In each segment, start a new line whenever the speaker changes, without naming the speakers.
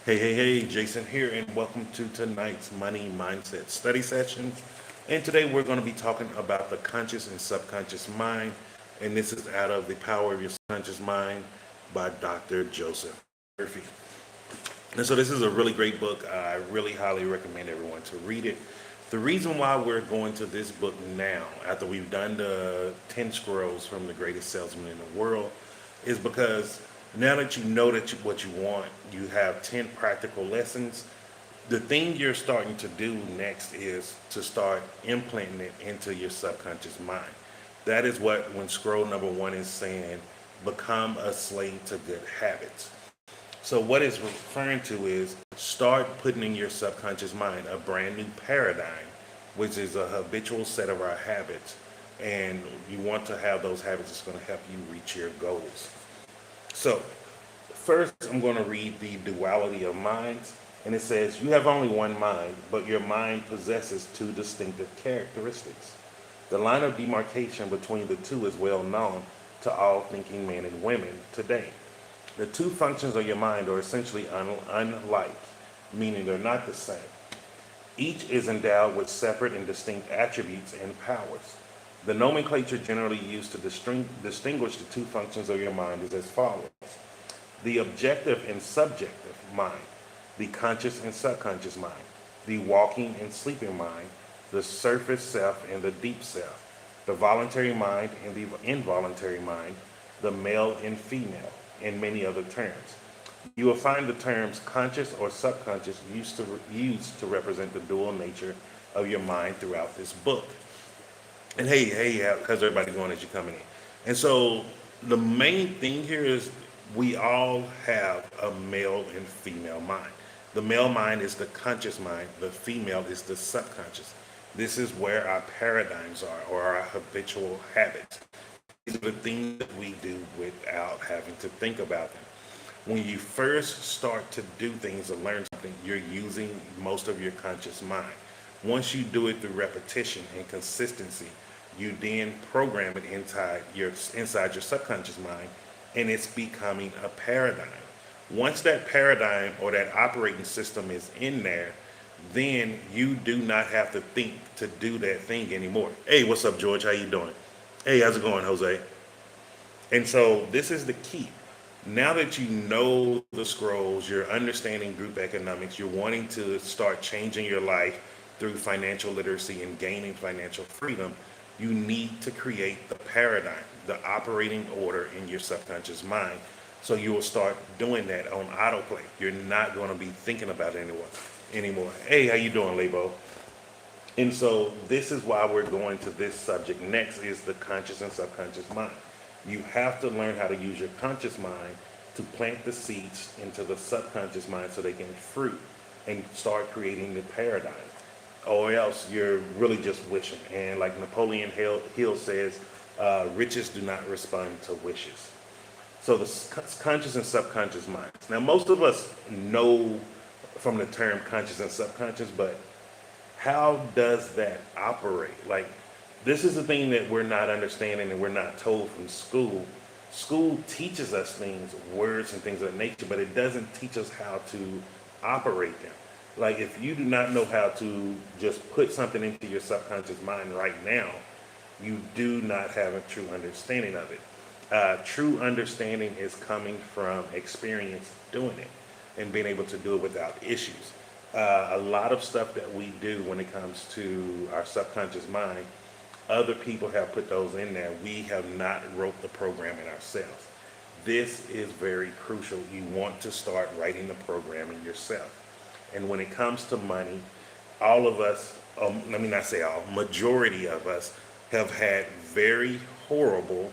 Hey, Jason here, and welcome to tonight's Money Mindset Study Session. And today we're going to be talking about the conscious and subconscious mind, and this is out of The Power of Your Subconscious Mind by Dr. Joseph Murphy. And so this is a really great book. I really highly recommend everyone to read it. The reason why we're going to this book now, after we've done the 10 scrolls from the greatest salesman in the world, is because now that you know what you want, you have 10 practical lessons. The thing you're starting to do next is to start implanting it into your subconscious mind. That is what when scroll number one is saying, become a slave to good habits. So what it's referring to is start putting in your subconscious mind a brand new paradigm, which is a habitual set of our habits. And you want to have those habits that's going to help you reach your goals. So first, I'm going to read the duality of minds. And it says, you have only one mind, but your mind possesses two distinctive characteristics. The line of demarcation between the two is well known to all thinking men and women today. The two functions of your mind are essentially unlike, meaning they're not the same. Each is endowed with separate and distinct attributes and powers. The nomenclature generally used to distinguish the two functions of your mind is as follows: the objective and subjective mind, the conscious and subconscious mind, the walking and sleeping mind, the surface self and the deep self, the voluntary mind and the involuntary mind, the male and female, and many other terms. You will find the terms conscious or subconscious used to represent the dual nature of your mind throughout this book. And how's everybody going as you coming in? And so the main thing here is we all have a male and female mind. The male mind is the conscious mind, the female is the subconscious. This is where our paradigms are, or our habitual habits. These are the things that we do without having to think about them. When you first start to do things or learn something, you're using most of your conscious mind. Once you do it through repetition and consistency, you then program it inside your subconscious mind, and it's becoming a paradigm. Once that paradigm or that operating system is in there, then you do not have to think to do that thing anymore. Hey, what's up, George? How you doing? Hey, how's it going, Jose? And so this is the key. Now that you know the scrolls, you're understanding group economics, you're wanting to start changing your life through financial literacy and gaining financial freedom, you need to create the paradigm, the operating order in your subconscious mind. So you will start doing that on autoplay. You're not going to be thinking about it anymore. Hey, how you doing, Lebo? And so this is why we're going to this subject. Next is the conscious and subconscious mind. You have to learn how to use your conscious mind to plant the seeds into the subconscious mind so they can fruit and start creating the paradigm. Or else you're really just wishing. And like Napoleon Hill says, riches do not respond to wishes. So the conscious and subconscious minds. Now, most of us know from the term conscious and subconscious, but how does that operate? Like, this is the thing that we're not understanding and we're not told from school. School teaches us things, words and things of that nature, but it doesn't teach us how to operate them. Like, if you do not know how to just put something into your subconscious mind right now, you do not have a true understanding of it. True understanding is coming from experience doing it and being able to do it without issues. A lot of stuff that we do when it comes to our subconscious mind, other people have put those in there. We have not wrote the programming ourselves. This is very crucial. You want to start writing the programming yourself. And when it comes to money, all of us, let me not say all, majority of us have had very horrible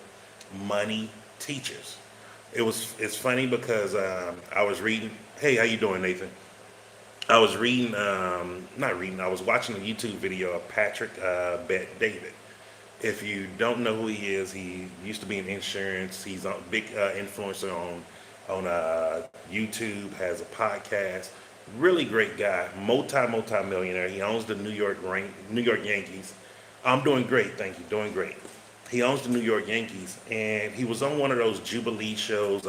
money teachers. It's funny because I was reading. Hey, how you doing, Nathan? I was reading, not reading. I was watching a YouTube video of Patrick Bet David. If you don't know who he is, he used to be in insurance. He's a big influencer on YouTube. Has a podcast. Really great guy, multi millionaire. He owns the New York Yankees. I'm doing great, thank you. Doing great. He owns the New York Yankees, and he was on one of those Jubilee shows.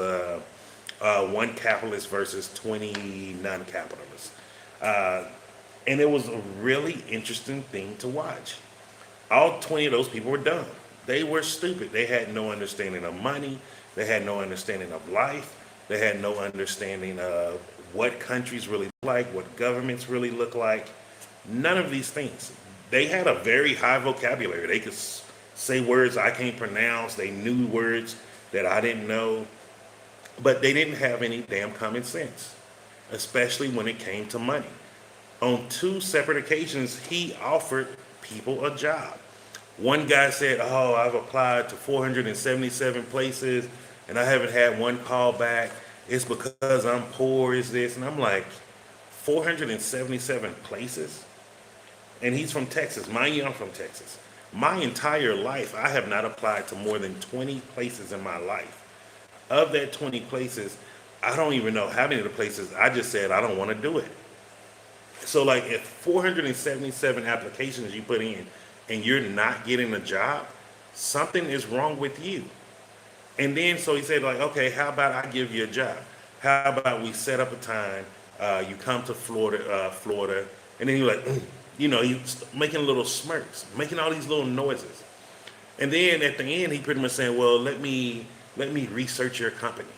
one capitalist versus 20 non-capitalists. Uh, and it was a really interesting thing to watch. All 20 of those people were dumb. They were stupid. They had no understanding of money. They had no understanding of life. They had no understanding of what countries really look like, what governments really look like. None of these things. They had a very high vocabulary. They could say words I can't pronounce. They knew words that I didn't know, but they didn't have any damn common sense, especially when it came to money. On two separate occasions, he offered people a job. One guy said, "Oh, I've applied to 477 places and I haven't had one call back. It's because I'm poor, is this?" And I'm like, 477 places? And he's from Texas. Mind you, I'm from Texas. My entire life, I have not applied to more than 20 places in my life. Of that 20 places, I don't even know how many of the places I just said I don't want to do it. So, like, if 477 applications you put in and you're not getting a job, something is wrong with you. And then, so he said, like, okay, how about I give you a job? How about we set up a time? You come to Florida, and then you're like, he's making little smirks, making all these little noises. And then at the end, he pretty much saying, well, let me research your company.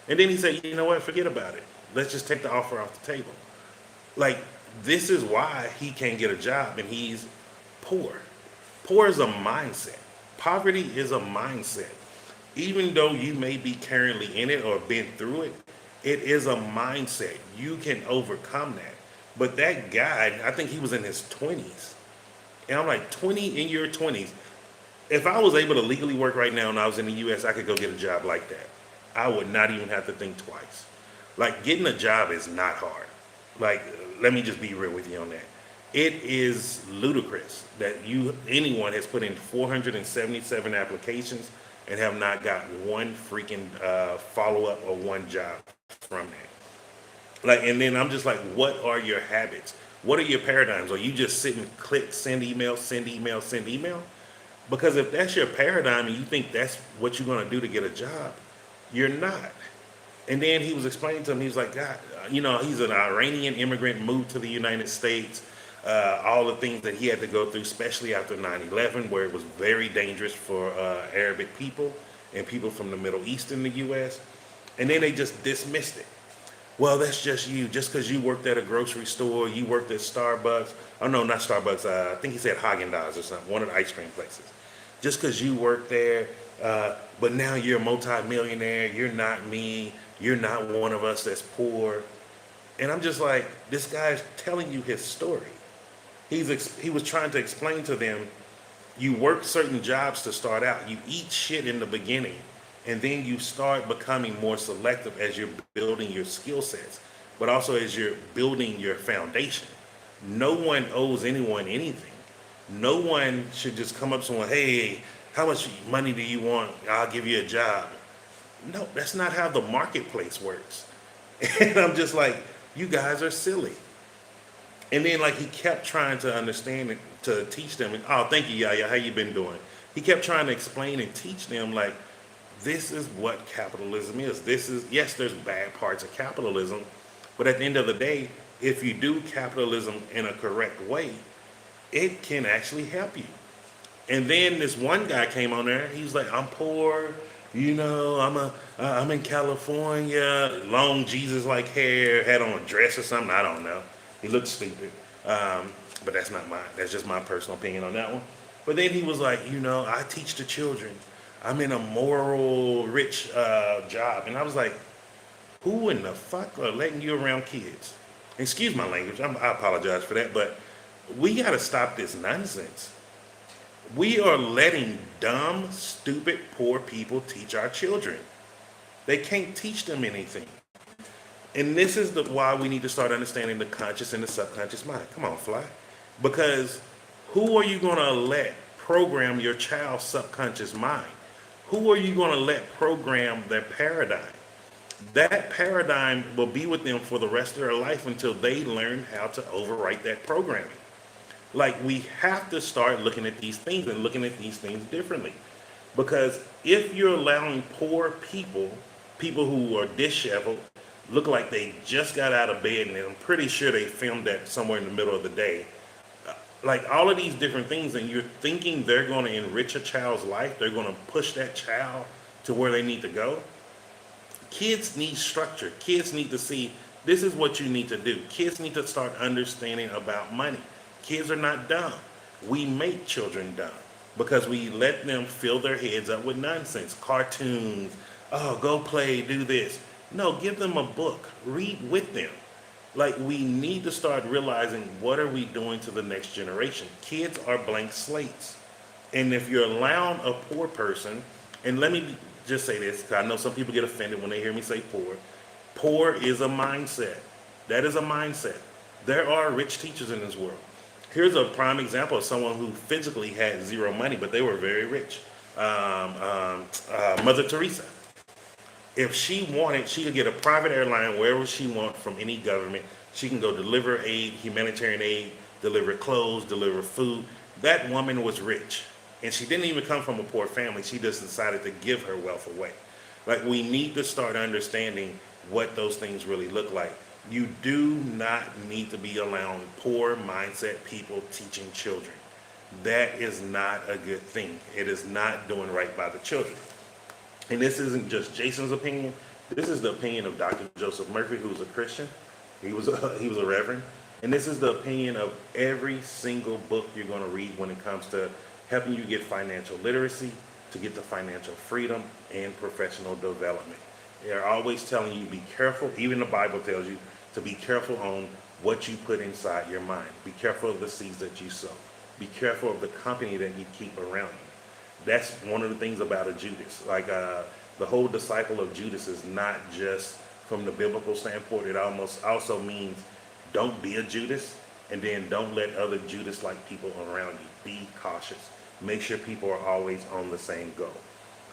And then he said, you know what? Forget about it. Let's just take the offer off the table. Like, this is why he can't get a job and he's poor. Poor is a mindset. Poverty is a mindset. Even though you may be currently in it or been through it, it is a mindset. You can overcome that. But that guy, I think he was in his 20s. And I'm like, 20 in your 20s. If I was able to legally work right now and I was in the US, I could go get a job like that. I would not even have to think twice. Like, getting a job is not hard. Like, let me just be real with you on that. It is ludicrous that anyone has put in 477 applications and have not got one freaking follow-up or one job from that. Like, and then I'm just like, what are your habits? What are your paradigms? Are you just sitting, click, send email, send email, send email? Because if that's your paradigm and you think that's what you're going to do to get a job, you're not. And then he was explaining to him, he was like, God, he's an Iranian immigrant, moved to the United States, all the things that he had to go through, especially after 9/11, where it was very dangerous for Arabic people and people from the Middle East in the U.S. And then they just dismissed it. Well, that's just you. Just because you worked at a grocery store, you worked at Starbucks. Oh, no, not Starbucks. I think he said Haagen-Dazs or something, one of the ice cream places. Just because you worked there, but now you're a multi-millionaire, you're not me, you're not one of us that's poor. And I'm just like, this guy's telling you his story. He was trying to explain to them, you work certain jobs to start out. You eat shit in the beginning, and then you start becoming more selective as you're building your skill sets, but also as you're building your foundation. No one owes anyone anything. No one should just come up to someone, hey, how much money do you want? I'll give you a job. No, that's not how the marketplace works. And I'm just like, you guys are silly. And then, like, he kept trying to understand it, to teach them. And, oh, thank you, Yaya. How you been doing? He kept trying to explain and teach them, like, this is what capitalism is. Yes, there's bad parts of capitalism, but at the end of the day, if you do capitalism in a correct way, it can actually help you. And then this one guy came on there. He was like, I'm poor. I'm in California. Long Jesus-like hair, had on a dress or something. I don't know. He looked stupid. But that's not mine. That's just my personal opinion on that one. But then he was like, I teach the children. I'm in a moral, rich job. And I was like, who in the fuck are letting you around kids? Excuse my language. I apologize for that. But we got to stop this nonsense. We are letting dumb, stupid, poor people teach our children. They can't teach them anything. And this is why we need to start understanding the conscious and the subconscious mind. Come on, Fly. Because who are you going to let program your child's subconscious mind? Who are you going to let program their paradigm? That paradigm will be with them for the rest of their life until they learn how to overwrite that programming. Like, we have to start looking at these things and looking at these things differently. Because if you're allowing poor people People who are disheveled, look like they just got out of bed, and I'm pretty sure they filmed that somewhere in the middle of the day. Like all of these different things, and you're thinking they're going to enrich a child's life, they're going to push that child to where they need to go. Kids need structure. Kids need to see this is what you need to do. Kids need to start understanding about money. Kids are not dumb. We make children dumb because we let them fill their heads up with nonsense, cartoons. Oh, go play, do this. No, give them a book. Read with them. Like we need to start realizing what are we doing to the next generation. Kids are blank slates. And if you're allowing a poor person, and let me just say this, because I know some people get offended when they hear me say poor. Poor is a mindset. That is a mindset. There are rich teachers in this world. Here's a prime example of someone who physically had zero money, but they were very rich. Mother Teresa. If she wanted, she could get a private airline wherever she wants from any government. She can go deliver aid, humanitarian aid, deliver clothes, deliver food. That woman was rich. And she didn't even come from a poor family. She just decided to give her wealth away. Like we need to start understanding what those things really look like. You do not need to be allowing poor mindset people teaching children. That is not a good thing. It is not doing right by the children. And this isn't just Jason's opinion. This is the opinion of Dr. Joseph Murphy, who's a Christian. He was a reverend. And this is the opinion of every single book you're going to read when it comes to helping you get financial literacy, to get to financial freedom and professional development. They're always telling you be careful. Even the Bible tells you to be careful on what you put inside your mind. Be careful of the seeds that you sow. Be careful of the company that you keep around you. That's one of the things about a Judas. Like the whole disciple of Judas is not just from the biblical standpoint. It almost also means don't be a Judas, and then don't let other Judas-like people around you. Be cautious. Make sure people are always on the same goal.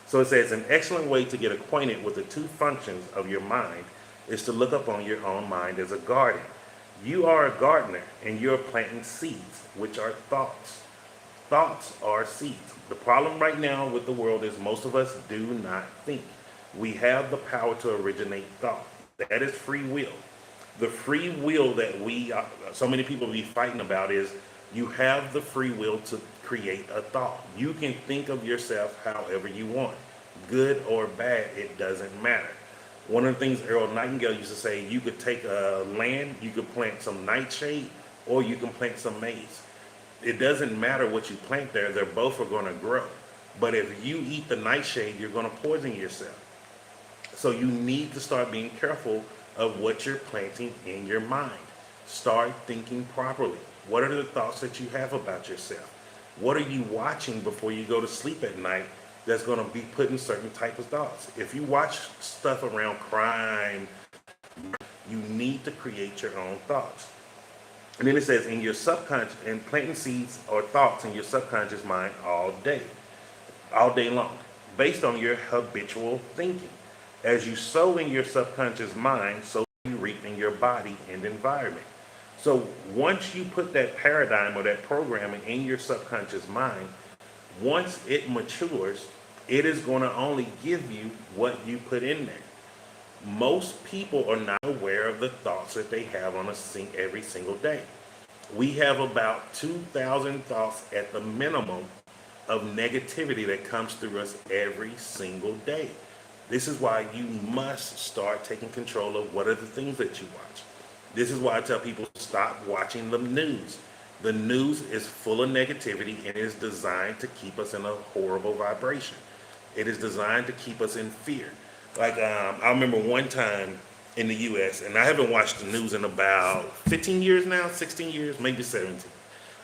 So it says an excellent way to get acquainted with the two functions of your mind is to look upon your own mind as a garden. You are a gardener, and you're planting seeds, which are thoughts. Thoughts are seeds. The problem right now with the world is most of us do not think. We have the power to originate thought. That is free will. The free will that so many people be fighting about is you have the free will to create a thought. You can think of yourself however you want, good or bad, it doesn't matter. One of the things Earl Nightingale used to say, you could take land, you could plant some nightshade, or you can plant some maize. It doesn't matter what you plant there, they're both are going to grow. But if you eat the nightshade, you're going to poison yourself. So you need to start being careful of what you're planting in your mind. Start thinking properly. What are the thoughts that you have about yourself? What are you watching before you go to sleep at night that's going to be putting certain type of thoughts? If you watch stuff around crime, you need to create your own thoughts. And then it says in your subconscious, and planting seeds or thoughts in your subconscious mind all day long, based on your habitual thinking. As you sow in your subconscious mind, so you reap in your body and environment. So once you put that paradigm or that programming in your subconscious mind, once it matures, it is going to only give you what you put in there. Most people are not aware of the thoughts that they have on every single day. We have about 2,000 thoughts at the minimum of negativity that comes through us every single day. This is why you must start taking control of what are the things that you watch. This is why I tell people stop watching the news. The news is full of negativity and is designed to keep us in a horrible vibration. It is designed to keep us in fear. Like I remember one time in the U.S., and I haven't watched the news in about 15 years now, 16 years, maybe 17.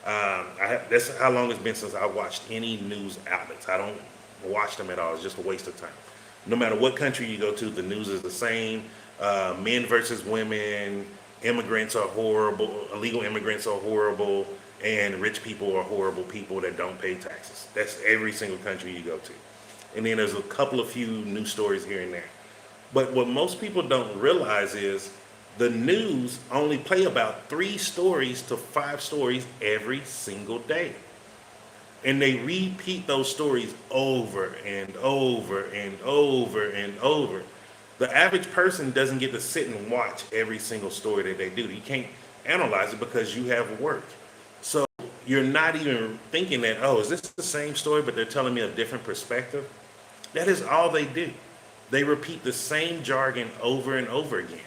That's how long it's been since I watched any news outlets. I don't watch them at all. It's just a waste of time. No matter what country you go to, the news is the same. Men versus women, immigrants are horrible, illegal immigrants are horrible, and rich people are horrible people that don't pay taxes. That's every single country you go to. And then there's a couple of few news stories here and there. But what most people don't realize is the news only play about 3 stories to 5 stories every single day. And they repeat those stories over and over and over and over. The average person doesn't get to sit and watch every single story that they do. You can't analyze it because you have work. So you're not even thinking that, oh, is this the same story, but they're telling me a different perspective? That is all they do. They repeat the same jargon over and over again.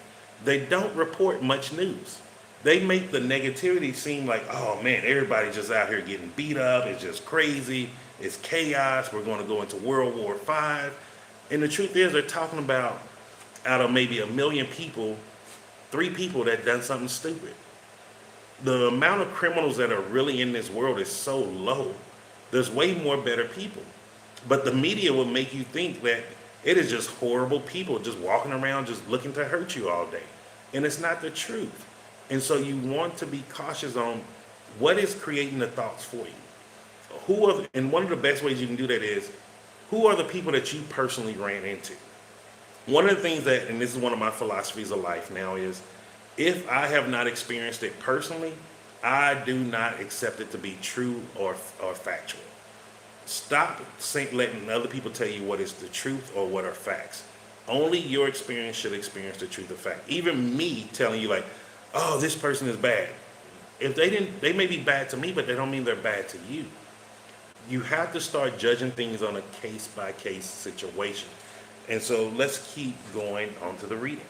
They don't report much news. They make the negativity seem like, oh man, everybody's just out here getting beat up. It's just crazy. It's chaos. We're going to go into World War V. And the truth is, they're talking about out of maybe 1 million people, 3 people that done something stupid. The amount of criminals that are really in this world is so low. There's way more better people. But the media will make you think that it is just horrible people just walking around just looking to hurt you all day. And it's not the truth. And so you want to be cautious on what is creating the thoughts for you. And one of the best ways you can do that is, who are the people that you personally ran into? One of the things that, and this is one of my philosophies of life now, is if I have not experienced it personally, I do not accept it to be true or factual. Stop letting other people tell you what is the truth or what are facts. Only your experience should experience the truth of fact. Even me telling you like, oh, this person is bad. If they may be bad to me, but they don't mean they're bad to you. You have to start judging things on a case-by-case situation. And so let's keep going on to the reading.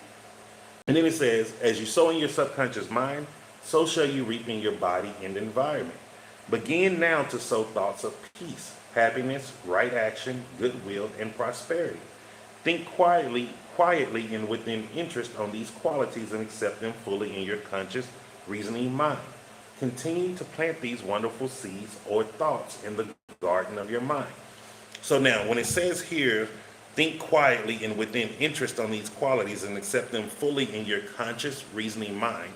And then it says, as you sow in your subconscious mind, so shall you reap in your body and environment. Begin now to sow thoughts of peace, happiness, right action, goodwill, and prosperity. Think quietly and within interest on these qualities and accept them fully in your conscious, reasoning mind. Continue to plant these wonderful seeds or thoughts in the garden of your mind. So now, when it says here, think quietly and within interest on these qualities and accept them fully in your conscious, reasoning mind,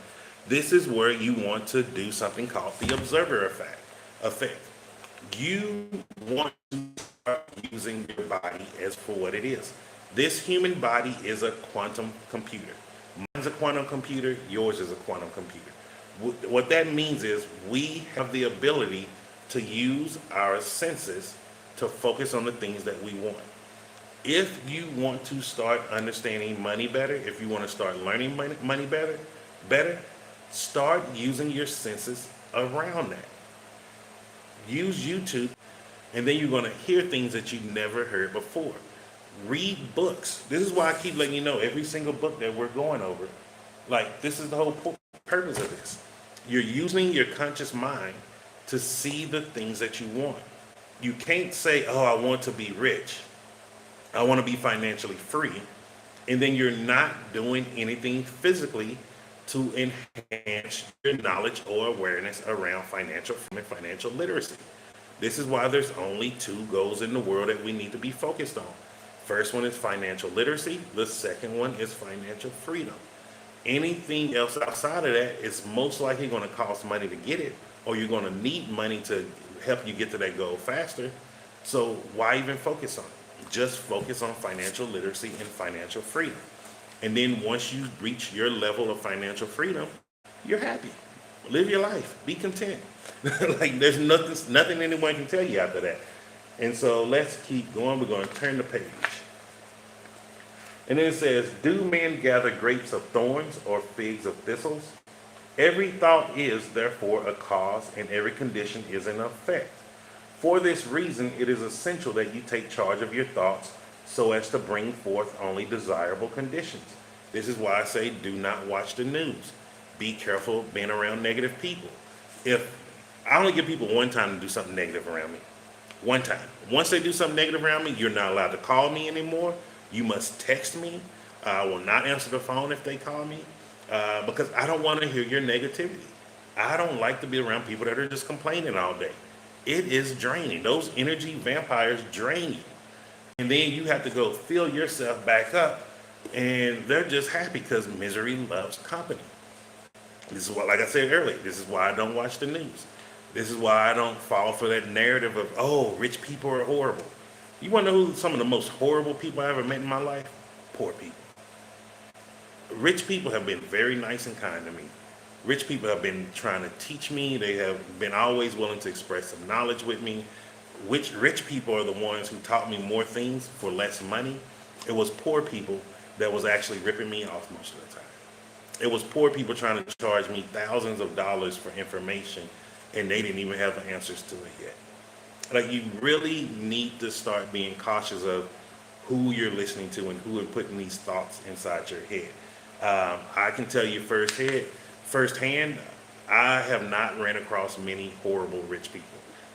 this is where you want to do something called the observer effect. You want to start using your body as for what it is. This human body is a quantum computer. Mine's a quantum computer, yours is a quantum computer. What that means is we have the ability to use our senses to focus on the things that we want. If you want to start understanding money better, if you want to start learning money better, start using your senses around that. Use YouTube, and then you're going to hear things that you've never heard before. Read books. This is why I keep letting you know every single book that we're going over. Like, this is the whole purpose of this. You're using your conscious mind to see the things that you want. You can't say, oh, I want to be rich. I want to be financially free. And then you're not doing anything physically to enhance your knowledge or awareness around financial literacy. This is why there's only 2 goals in the world that we need to be focused on. First one is financial literacy. The second one is financial freedom. Anything else outside of that is most likely going to cost money to get it, or you're going to need money to help you get to that goal faster. So why even focus on it? Just focus on financial literacy and financial freedom. And then once you reach your level of financial freedom, you're happy. Live your life. Be content. Like, there's nothing anyone can tell you after that. And so let's keep going. We're going to turn the page. And then it says, do men gather grapes of thorns or figs of thistles? Every thought is, therefore, a cause, and every condition is an effect. For this reason, it is essential that you take charge of your thoughts so as to bring forth only desirable conditions. This is why I say do not watch the news. Be careful being around negative people. If I only give people one time to do something negative around me. One time. Once they do something negative around me, you're not allowed to call me anymore. You must text me. I will not answer the phone if they call me because I don't want to hear your negativity. I don't like to be around people that are just complaining all day. It is draining. Those energy vampires drain you. And then you have to go fill yourself back up, and they're just happy because misery loves company. This is why, like I said earlier, this is why I don't watch the news. This is why I don't fall for that narrative of, oh, rich people are horrible. You want to know who some of the most horrible people I ever met in my life? Poor people. Rich people have been very nice and kind to me. Rich people have been trying to teach me. They have been always willing to express some knowledge with me. Rich people are the ones who taught me more things for less money. It was poor people that was actually ripping me off most of the time. It was poor people trying to charge me thousands of dollars for information, and they didn't even have the answers to it yet. Like, you really need to start being cautious of who you're listening to and who are putting these thoughts inside your head. I can tell you firsthand, I have not ran across many horrible rich people.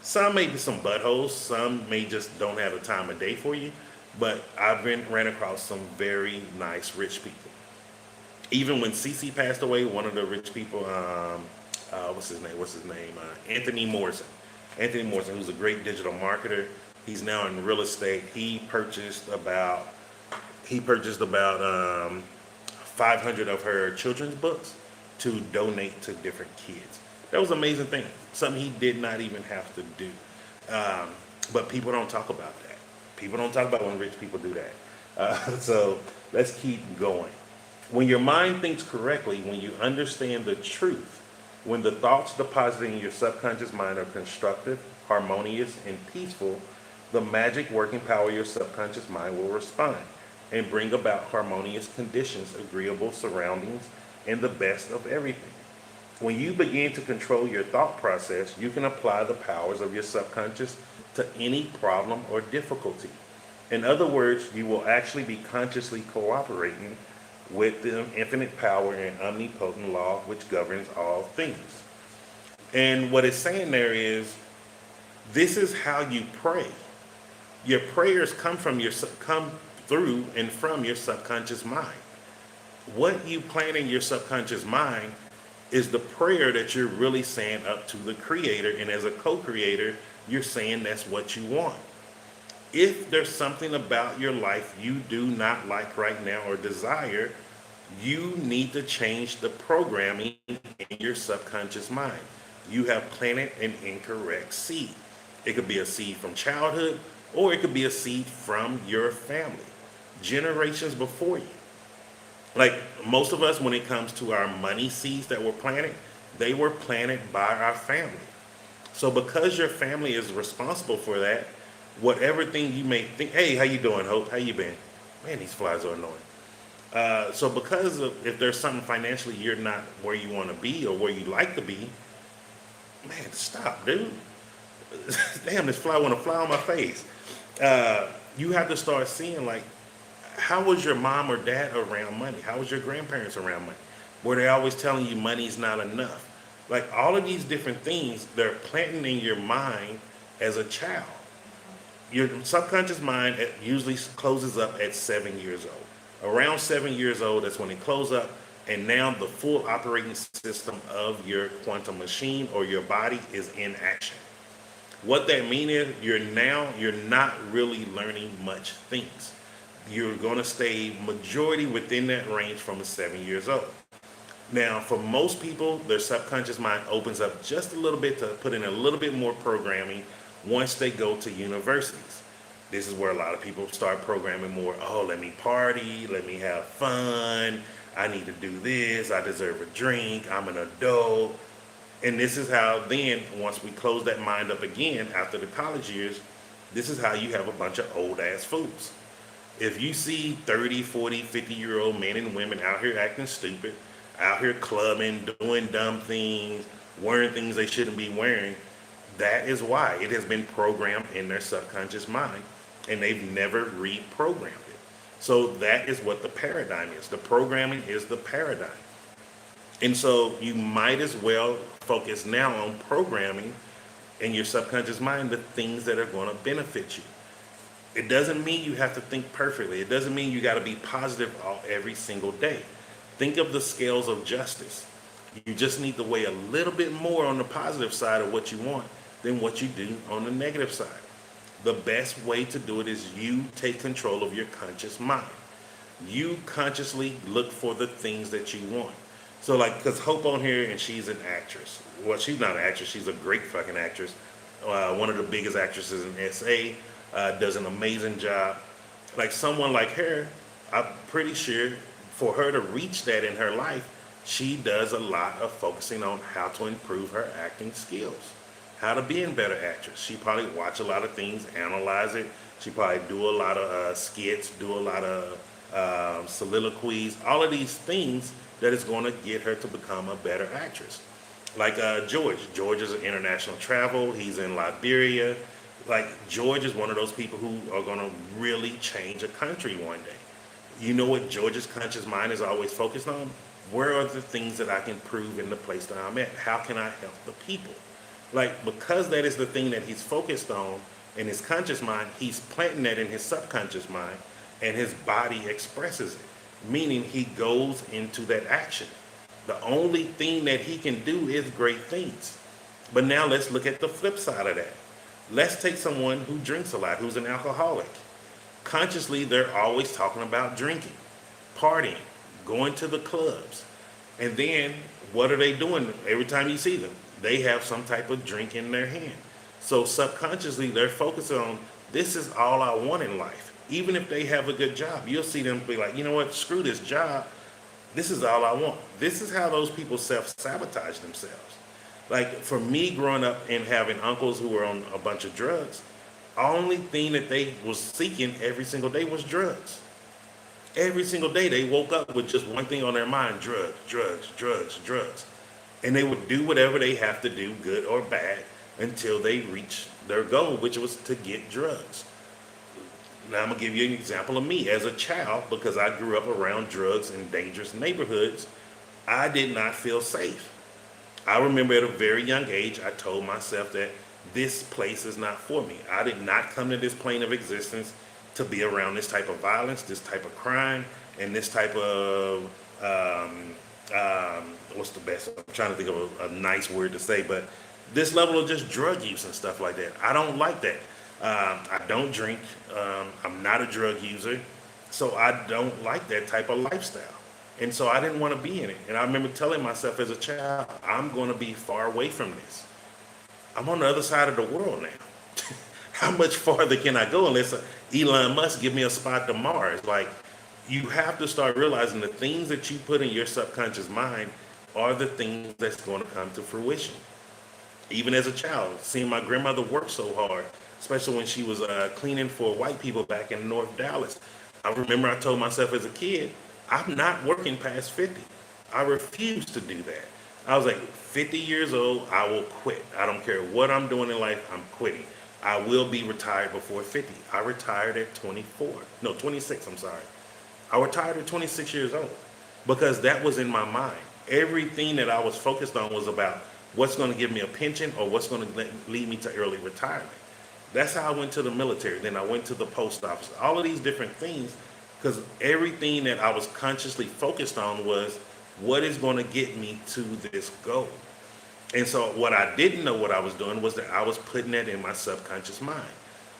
Some may be some buttholes, some may just don't have the time of day for you, but ran across some very nice rich people. Even when CC passed away, one of the rich people, what's his name? Anthony Morrison. Anthony Morrison, who's a great digital marketer. He's now in real estate. He purchased about 500 of her children's books to donate to different kids. That was an amazing thing. Something he did not even have to do. But people don't talk about that. People don't talk about when rich people do that. So let's keep going. When your mind thinks correctly, when you understand the truth, when the thoughts deposited in your subconscious mind are constructive, harmonious, and peaceful, the magic working power of your subconscious mind will respond and bring about harmonious conditions, agreeable surroundings, and the best of everything. When you begin to control your thought process, you can apply the powers of your subconscious to any problem or difficulty. In other words, you will actually be consciously cooperating with the infinite power and omnipotent law which governs all things. And what it's saying there is, this is how you pray. Your prayers come through and from your subconscious mind. What you plan in your subconscious mind is the prayer that you're really saying up to the creator, and as a co-creator, you're saying that's what you want. If there's something about your life you do not like right now or desire, you need to change the programming in your subconscious mind. You have planted an incorrect seed. It could be a seed from childhood, or it could be a seed from your family, generations before you. Like most of us, when it comes to our money seeds that were planted, they were planted by our family. So because your family is responsible for that, whatever thing you may think, hey, how you doing, Hope? How you been? Man, these flies are annoying. So because of, if there's something financially you're not where you want to be or where you like to be, man, stop, dude. Damn, this fly want to fly on my face. You have to start seeing, like, how was your mom or dad around money? How was your grandparents around money? Were they always telling you money's not enough? Like all of these different things, they're planting in your mind as a child. Your subconscious mind usually closes up at 7 years old. Around 7 years old, that's when it closes up, and now the full operating system of your quantum machine or your body is in action. What that means is you're not really learning much things. You're going to stay majority within that range from 7 years old. Now, for most people, their subconscious mind opens up just a little bit to put in a little bit more programming once they go to universities. This is where a lot of people start programming more. Oh, let me party, let me have fun. I need to do this. I deserve a drink. I'm an adult. And this is how then, once we close that mind up again after the college years, this is how you have a bunch of old ass fools. If you see 30, 40, 50-year-old men and women out here acting stupid, out here clubbing, doing dumb things, wearing things they shouldn't be wearing, that is why it has been programmed in their subconscious mind, and they've never reprogrammed it. So that is what the paradigm is. The programming is the paradigm. And so you might as well focus now on programming in your subconscious mind the things that are going to benefit you. It doesn't mean you have to think perfectly. It doesn't mean you got to be positive every single day. Think of the scales of justice. You just need to weigh a little bit more on the positive side of what you want than what you do on the negative side. The best way to do it is you take control of your conscious mind. You consciously look for the things that you want. So like, because Hope on here, and she's an actress. Well, she's not an actress. She's a great fucking actress. One of the biggest actresses in SA. Does an amazing job. Like someone like her, I'm pretty sure for her to reach that in her life, she does a lot of focusing on how to improve her acting skills, how to be a better actress. She probably watch a lot of things, analyze it. She probably do a lot of skits, do a lot of soliloquies, all of these things that is going to get her to become a better actress. Like George. George is an international travel. He's in Liberia. Like George is one of those people who are going to really change a country one day. You know what George's conscious mind is always focused on? Where are the things that I can prove in the place that I'm at? How can I help the people? Like, because that is the thing that he's focused on in his conscious mind, he's planting that in his subconscious mind, and his body expresses it, meaning he goes into that action. The only thing that he can do is great things. But now let's look at the flip side of that. Let's take someone who drinks a lot, who's an alcoholic. Consciously, they're always talking about drinking, partying, going to the clubs. And then what are they doing every time you see them? They have some type of drink in their hand. So subconsciously, they're focused on this is all I want in life. Even if they have a good job, you'll see them be like, you know what, screw this job. This is all I want. This is how those people self-sabotage themselves. Like for me growing up and having uncles who were on a bunch of drugs, only thing that they was seeking every single day was drugs. Every single day they woke up with just one thing on their mind: drugs, drugs, drugs, drugs. And they would do whatever they have to do, good or bad, until they reach their goal, which was to get drugs. Now I'm gonna give you an example of me as a child, because I grew up around drugs in dangerous neighborhoods. I did not feel safe. I remember at a very young age, I told myself that this place is not for me. I did not come to this plane of existence to be around this type of violence, this type of crime, and this type of what's the best? I'm trying to think of a nice word to say, but this level of just drug use and stuff like that. I don't like that. I don't drink. I'm not a drug user, so I don't like that type of lifestyle. And so I didn't want to be in it. And I remember telling myself as a child, I'm going to be far away from this. I'm on the other side of the world now. How much farther can I go unless Elon Musk give me a spot to Mars? Like, you have to start realizing the things that you put in your subconscious mind are the things that's going to come to fruition. Even as a child, seeing my grandmother work so hard, especially when she was cleaning for white people back in North Dallas. I remember I told myself as a kid, I'm not working past 50. I refuse to do that. I was like, 50 years old, I will quit. I don't care what I'm doing in life, I'm quitting. I will be retired before 50. I retired at 26, I'm sorry. I retired at 26 years old because that was in my mind. Everything that I was focused on was about what's going to give me a pension or what's going to lead me to early retirement. That's how I went to the military. Then I went to the post office. All of these different things, because everything that I was consciously focused on was what is going to get me to this goal. And so what I didn't know what I was doing was that I was putting that in my subconscious mind.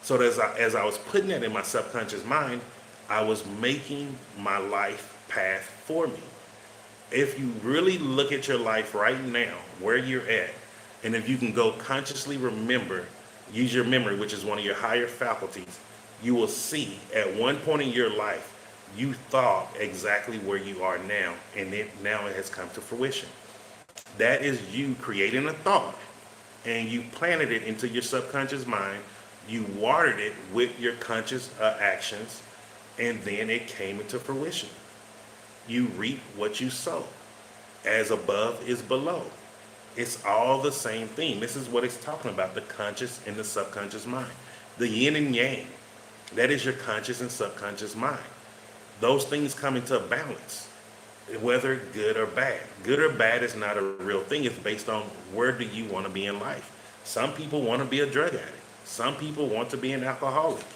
So as I was putting that in my subconscious mind, I was making my life path for me. If you really look at your life right now, where you're at, and if you can go consciously remember, use your memory, which is one of your higher faculties, you will see at one point in your life, you thought exactly where you are now, and now it has come to fruition. That is you creating a thought, and you planted it into your subconscious mind. You watered it with your conscious actions, and then it came into fruition. You reap what you sow. As above is below. It's all the same thing. This is what it's talking about, the conscious and the subconscious mind. The yin and yang, that is your conscious and subconscious mind. Those things come into balance, whether good or bad. Good or bad is not a real thing. It's based on where do you want to be in life. Some people want to be a drug addict. Some people want to be an alcoholic,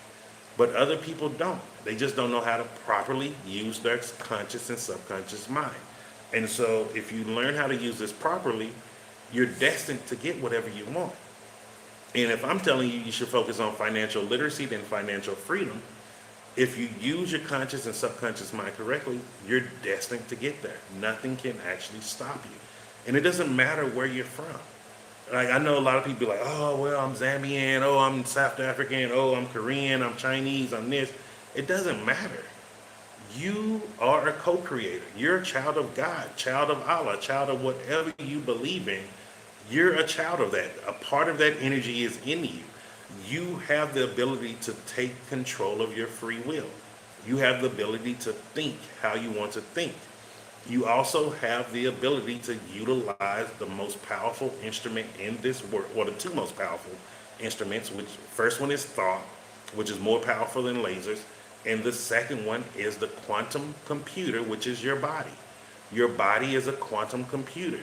but other people don't. They just don't know how to properly use their conscious and subconscious mind. And so if you learn how to use this properly, you're destined to get whatever you want. And if I'm telling you you should focus on financial literacy than financial freedom, if you use your conscious and subconscious mind correctly, you're destined to get there. Nothing can actually stop you. And it doesn't matter where you're from. Like, I know a lot of people be like, oh, well, I'm Zambian, oh, I'm South African, oh, I'm Korean, I'm Chinese, I'm this. It doesn't matter. You are a co-creator. You're a child of God, child of Allah, child of whatever you believe in. You're a child of that. A part of that energy is in you. You have the ability to take control of your free will. You have the ability to think how you want to think. You also have the ability to utilize the most powerful instrument in this world, or the two most powerful instruments, which first one is thought, which is more powerful than lasers, and the second one is the quantum computer, which is your body. Your body is a quantum computer.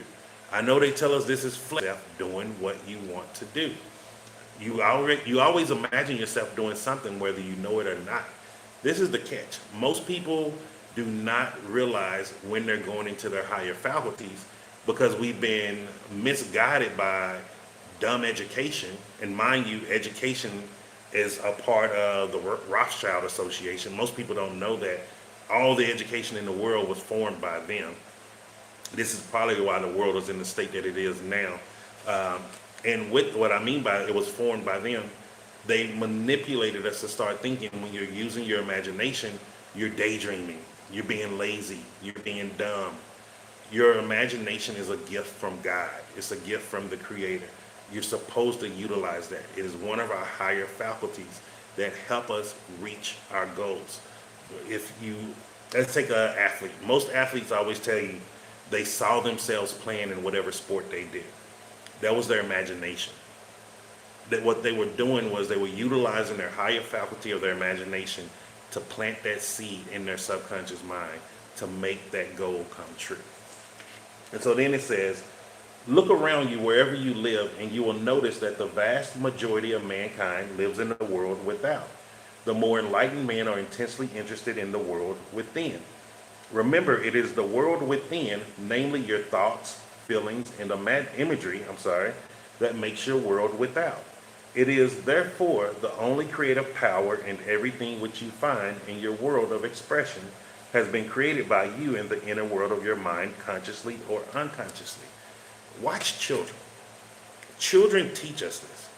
I know they tell us this is flesh doing what you want to do. You always imagine yourself doing something whether you know it or not. This is the catch. Most people do not realize when they're going into their higher faculties because we've been misguided by dumb education. And mind you, education is a part of the Rothschild Association. Most people don't know that all the education in the world was formed by them. This is probably why the world is in the state that it is now. And with what I mean by it was formed by them, they manipulated us to start thinking when you're using your imagination, you're daydreaming, you're being lazy, you're being dumb. Your imagination is a gift from God. It's a gift from the Creator. You're supposed to utilize that. It is one of our higher faculties that help us reach our goals. Let's take an athlete. Most athletes always tell you they saw themselves playing in whatever sport they did. That was their imagination. That what they were doing was they were utilizing their higher faculty of their imagination to plant that seed in their subconscious mind to make that goal come true. And so then it says, look around you wherever you live, and you will notice that the vast majority of mankind lives in the world without. The more enlightened men are intensely interested in the world within. Remember, it is the world within, namely your thoughts, feelings, and imagery, that makes your world without. It is therefore the only creative power, in everything which you find in your world of expression has been created by you in the inner world of your mind, consciously or unconsciously. Watch children. Children teach us this.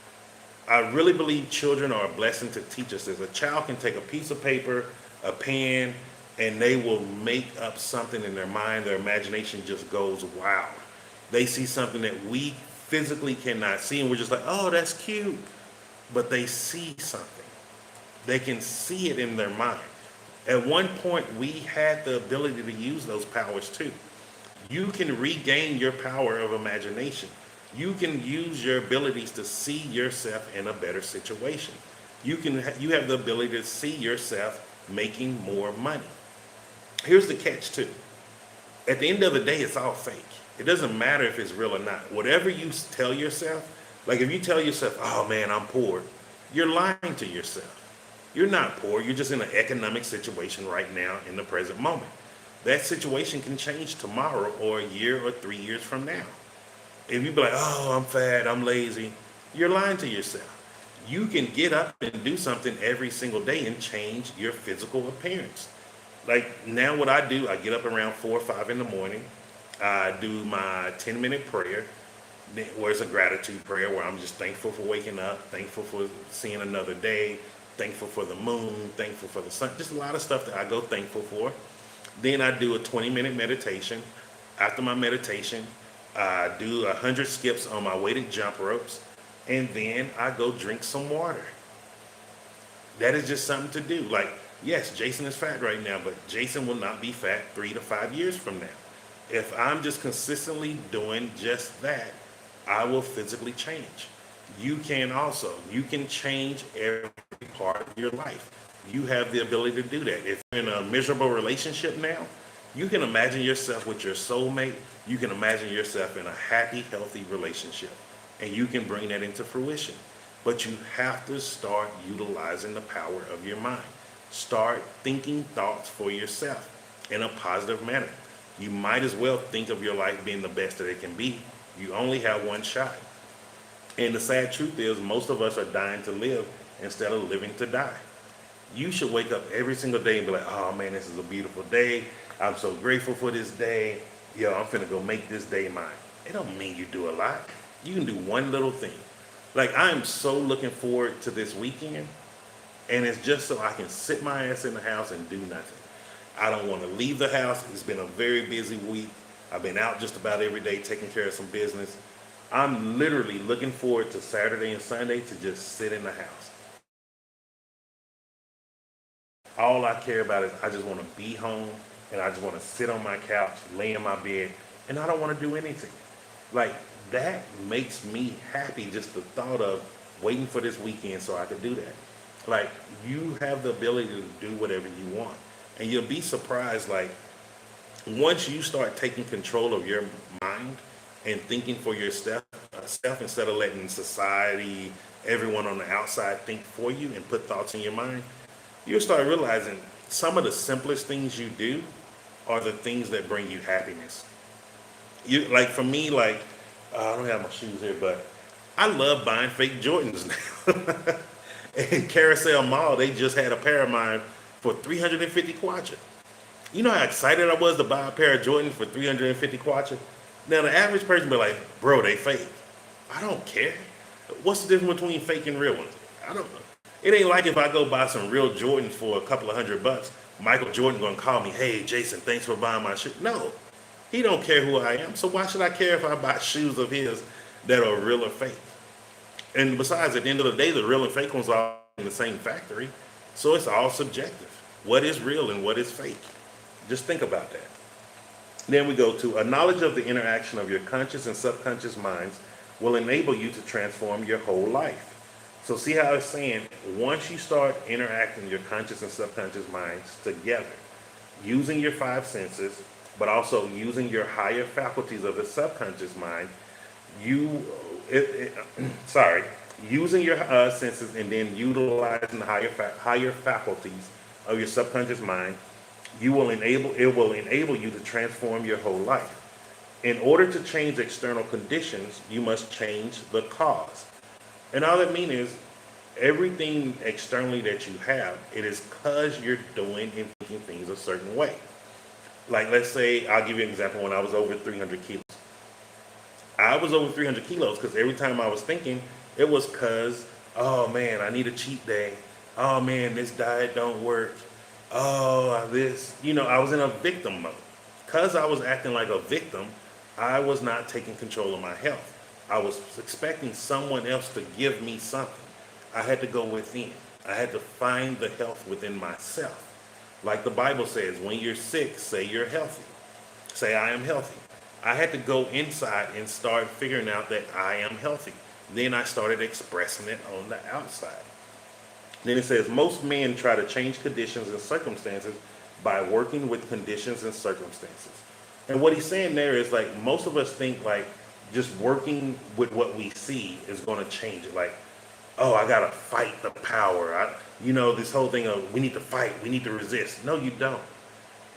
I really believe children are a blessing to teach us this. A child can take a piece of paper, a pen, and they will make up something in their mind. Their imagination just goes wild. They see something that we physically cannot see, and we're just like, oh, that's cute. But they see something. They can see it in their mind. At one point, we had the ability to use those powers too. You can regain your power of imagination. You can use your abilities to see yourself in a better situation. You have the ability to see yourself making more money. Here's the catch too. At the end of the day, it's all fake. It doesn't matter if it's real or not. Whatever you tell yourself, like if you tell yourself, oh man, I'm poor, you're lying to yourself. You're not poor. You're just in an economic situation right now in the present moment. That situation can change tomorrow or a year or 3 years from now. If you be like, oh, I'm fat, I'm lazy, you're lying to yourself. You can get up and do something every single day and change your physical appearance. Like now what I do, I get up around 4 or 5 in the morning. I do my 10-minute prayer, where it's a gratitude prayer where I'm just thankful for waking up, thankful for seeing another day, thankful for the moon, thankful for the sun, just a lot of stuff that I go thankful for. Then I do a 20-minute meditation. After my meditation, I do 100 skips on my weighted jump ropes, and then I go drink some water. That is just something to do. Like, yes, Jason is fat right now, but Jason will not be fat 3 to 5 years from now. If I'm just consistently doing just that, I will physically change. You can also. You can change every part of your life. You have the ability to do that. If you're in a miserable relationship now, you can imagine yourself with your soulmate. You can imagine yourself in a happy, healthy relationship. And you can bring that into fruition. But you have to start utilizing the power of your mind. Start thinking thoughts for yourself in a positive manner. You might as well think of your life being the best that it can be. You only have one shot. And the sad truth is, most of us are dying to live instead of living to die. You should wake up every single day and be like, oh man, this is a beautiful day. I'm so grateful for this day. Yo, I'm finna go make this day mine. It don't mean you do a lot. You can do one little thing. Like, I'm so looking forward to this weekend, and it's just so I can sit my ass in the house and do nothing. I don't want to leave the house. It's been a very busy week. I've been out just about every day taking care of some business. I'm literally looking forward to Saturday and Sunday to just sit in the house. All I care about is I just want to be home and I just want to sit on my couch, lay in my bed, and I don't want to do anything. Like that makes me happy, just the thought of waiting for this weekend so I could do that. Like you have the ability to do whatever you want. And you'll be surprised, like once you start taking control of your mind and thinking for yourself self instead of letting society, everyone on the outside think for you and put thoughts in your mind, you'll start realizing some of the simplest things you do are the things that bring you happiness. You like for me, like I don't have my shoes here, but I love buying fake Jordans now. In Carousel Mall, they just had a pair of mine for 350 kwacha. You know how excited I was to buy a pair of Jordans for 350 kwacha? Now the average person be like, bro, they fake. I don't care. What's the difference between fake and real ones? I don't know. It ain't like if I go buy some real Jordans for a couple of $100, Michael Jordan gonna call me, hey Jason, thanks for buying my shoe. No, he don't care who I am. So why should I care if I buy shoes of his that are real or fake? And besides, at the end of the day, the real and fake ones are in the same factory. So it's all subjective. What is real and what is fake? Just think about that. Then we go to a knowledge of the interaction of your conscious and subconscious minds will enable you to transform your whole life. So see how it's saying, once you start interacting your conscious and subconscious minds together, using your five senses, but also using your higher faculties of the subconscious mind, you, sorry, using your senses and then utilizing the higher faculties of your subconscious mind, it will enable you to transform your whole life. In order to change external conditions, you must change the cause. And all that means is everything externally that you have, it is because you're doing and thinking things a certain way. Like let's say, I'll give you an example when I was over 300 kilos. I was over 300 kilos because every time I was thinking, it was because, oh man, I need a cheat day. Oh man, this diet don't work. Oh, this, I was in a victim mode. Because I was acting like a victim, I was not taking control of my health. I was expecting someone else to give me something. I had to go within. I had to find the health within myself. Like the Bible says, when you're sick, say you're healthy. Say I am healthy. I had to go inside and start figuring out that I am healthy. Then I started expressing it on the outside. Then it says, most men try to change conditions and circumstances by working with conditions and circumstances. And what he's saying there is like, most of us think like just working with what we see is going to change it. Like, oh, I got to fight the power. This whole thing of we need to fight, we need to resist. No, you don't.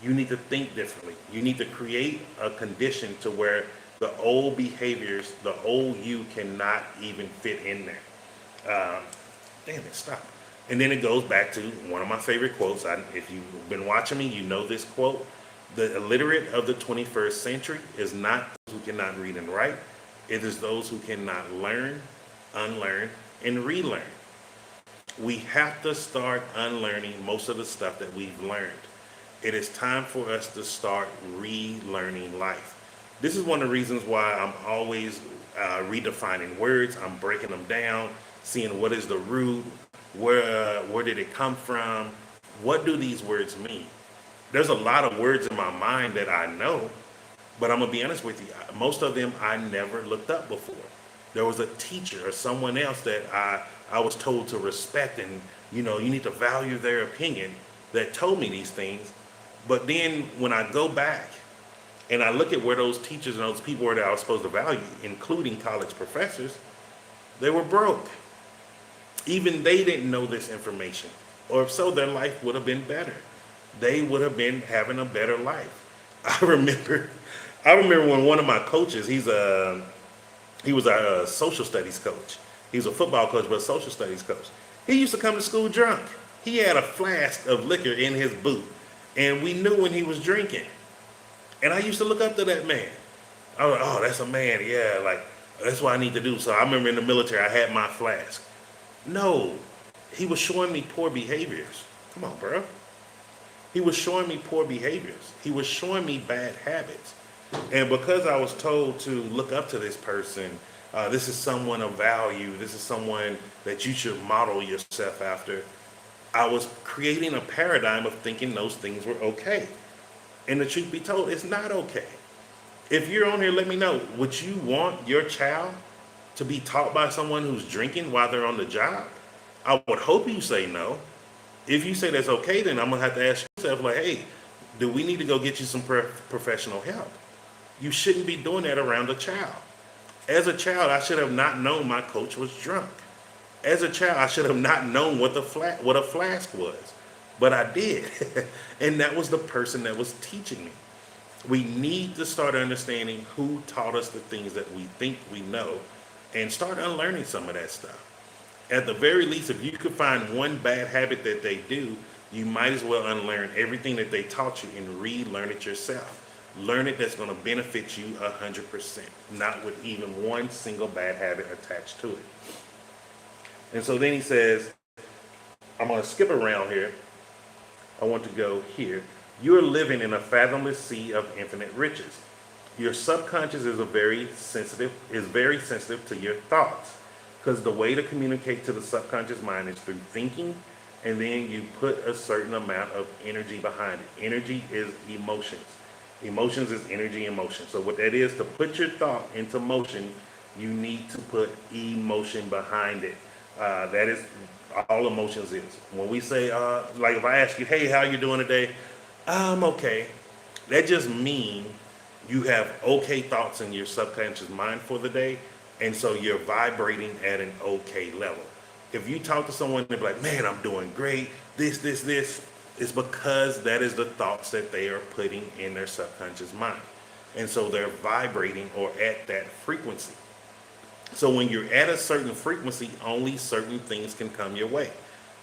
You need to think differently. You need to create a condition to where the old behaviors, the old you cannot even fit in there. Damn it, stop. And then it goes back to one of my favorite quotes. If you've been watching me, you know this quote. The illiterate of the 21st century is not those who cannot read and write. It is those who cannot learn, unlearn, and relearn. We have to start unlearning most of the stuff that we've learned. It is time for us to start relearning life. This is one of the reasons why I'm always redefining words. I'm breaking them down, seeing what is the root, where did it come from, what do these words mean. There's a lot of words in my mind that I know, but I'm gonna be honest with you, most of them I never looked up before. There was a teacher or someone else that I was told to respect, and you need to value their opinion, that told me these things. But then when I go back and I look at where those teachers and those people were that I was supposed to value, including college professors, they were broke. Even they didn't know this information, or if so, their life would have been better. They would have been having a better life. I remember when one of my coaches, he was our social studies coach. He was a football coach, but a social studies coach. He used to come to school drunk. He had a flask of liquor in his boot, and we knew when he was drinking. And I used to look up to that man. I was like, oh, that's a man, yeah, like, that's what I need to do. So I remember in the military, I had my flask. No, he was showing me poor behaviors. Come on, bro. He was showing me poor behaviors. He was showing me bad habits. And because I was told to look up to this person, this is someone of value, this is someone that you should model yourself after, I was creating a paradigm of thinking those things were okay. And the truth be told, it's not okay. If you're on here, let me know. Would you want your child to be taught by someone who's drinking while they're on the job? I would hope you say no. If you say that's okay, then I'm gonna have to ask yourself, like, hey, do we need to go get you some professional help? You shouldn't be doing that around a child. As a child, I should have not known my coach was drunk. As a child, I should have not known what a flask was, but I did, and that was the person that was teaching me. We need to start understanding who taught us the things that we think we know, and start unlearning some of that stuff. At the very least, if you could find one bad habit that they do, you might as well unlearn everything that they taught you and relearn it yourself. Learn it that's going to benefit you 100%, not with even one single bad habit attached to it. And so then he says, I'm going to skip around here. I want to go here. You're living in a fathomless sea of infinite riches. Your subconscious is very sensitive to your thoughts, because the way to communicate to the subconscious mind is through thinking, and then you put a certain amount of energy behind it. Energy is emotions. Emotions is energy in motion. So what that is, to put your thought into motion, you need to put emotion behind it. That is all emotions is. When we say, like if I ask you, hey, how you doing today? I'm okay. That just means you have okay thoughts in your subconscious mind for the day, and so you're vibrating at an okay level. If you talk to someone and be like, man, I'm doing great, this, it's because that is the thoughts that they are putting in their subconscious mind. And so they're vibrating or at that frequency. So when you're at a certain frequency, only certain things can come your way.